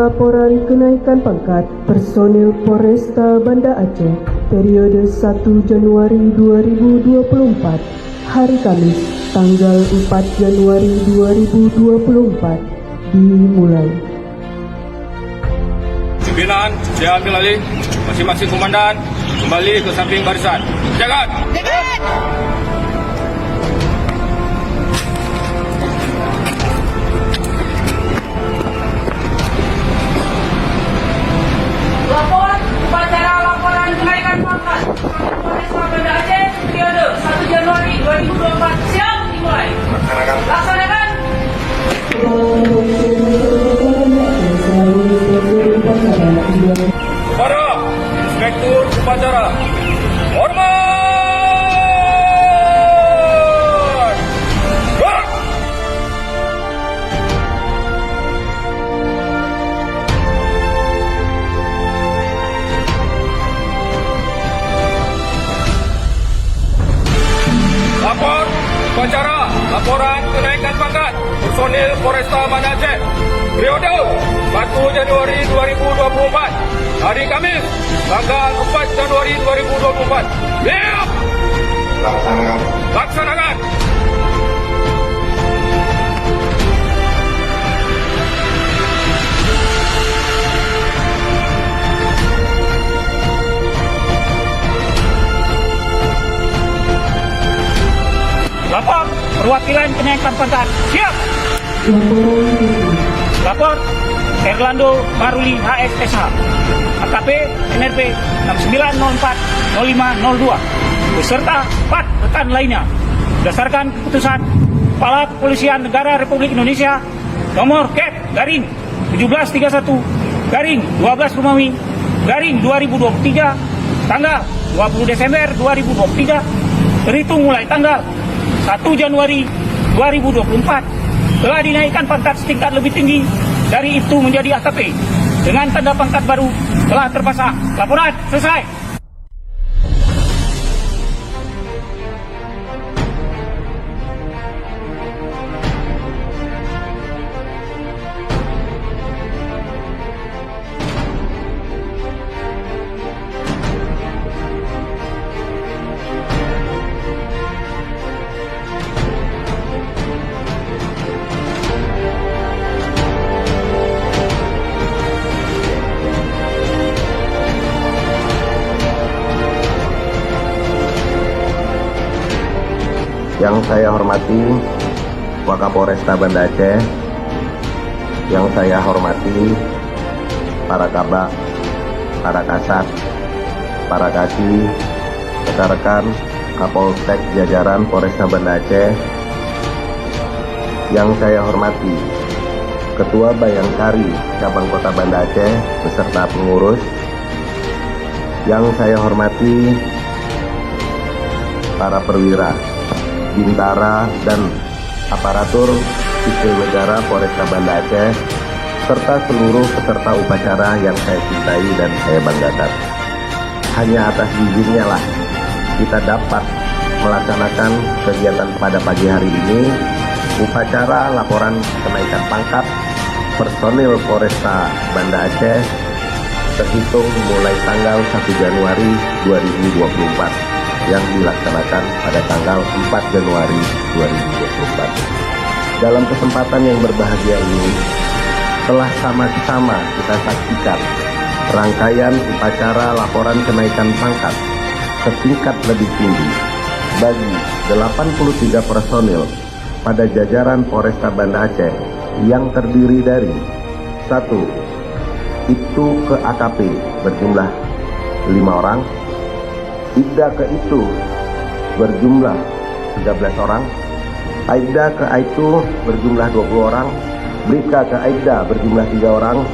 Pelaporan kenaikan pangkat personil Polresta Banda Aceh periode 1 Januari 2024, hari Kamis, tanggal 4 Januari 2024, dimulai. Pimpinan, saya ambil alih. Masing-masing komandan kembali ke samping barisan. Jaga! Laporan upacara laporan kenaikan pangkat Polresta Banda Aceh periode 1 Januari 2024 siap dimulai. Laksanakan. Para Inspektur Upacara, hormat! Gerak! Lapor upacara laporan kenaikan pangkat personil Polresta Banda Aceh periode 1 Januari 2024, hari Kamis, tanggal 4 Januari 2024. Siap! Laksanakan! Lapor perwakilan kenaikan pangkat siap. Lapor Erlando Maruli HSSH AKP NRP 69040502 beserta 4 rekan lainnya berdasarkan keputusan Kepala Kepolisian Negara Republik Indonesia nomor Kep garing 1731 garing 12 Romawi garing 2023 tanggal 20 Desember 2023 terhitung mulai tanggal 1 Januari 2024 telah dinaikkan pangkat setingkat lebih tinggi dari itu menjadi AKP dengan tanda pangkat baru telah terpasang. Laporan selesai. Yang saya hormati Wakapolresta Banda Aceh, yang saya hormati para kabak, para kasat, para kasih, rekan-rekan Kapolsek jajaran Polresta Banda Aceh, yang saya hormati Ketua Bayangkari Cabang Kota Banda Aceh beserta pengurus, yang saya hormati para perwira, bintara, dan aparatur sipil negara Polresta Banda Aceh, serta seluruh peserta upacara yang saya cintai dan saya banggakan. Hanya atas izinnya lah kita dapat melaksanakan kegiatan pada pagi hari ini, upacara laporan kenaikan pangkat personil Polresta Banda Aceh terhitung mulai tanggal 1 Januari 2024 yang dilaksanakan pada tanggal 4 Januari 2024. Dalam kesempatan yang berbahagia ini, telah sama-sama kita saksikan rangkaian upacara laporan kenaikan pangkat setingkat lebih tinggi bagi 83 personil pada jajaran Polresta Banda Aceh yang terdiri dari 1. Itu ke AKP berjumlah 5 orang, Ibda ke itu berjumlah 13 orang, Aibda ke itu berjumlah 20 orang, Bribka ke Aibda berjumlah 3 orang,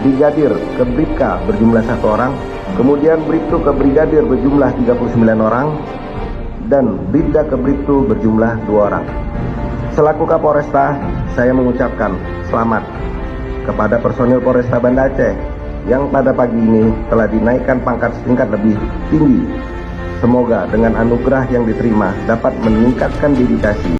Brigadir ke Bribka berjumlah 1 orang, kemudian Bribtu ke Brigadir berjumlah 39 orang, dan Bribda ke Bribtu berjumlah 2 orang. Selaku Kapolresta, saya mengucapkan selamat kepada personil Polresta Banda Aceh yang pada pagi ini telah dinaikkan pangkat setingkat lebih tinggi. Semoga dengan anugerah yang diterima dapat meningkatkan dedikasi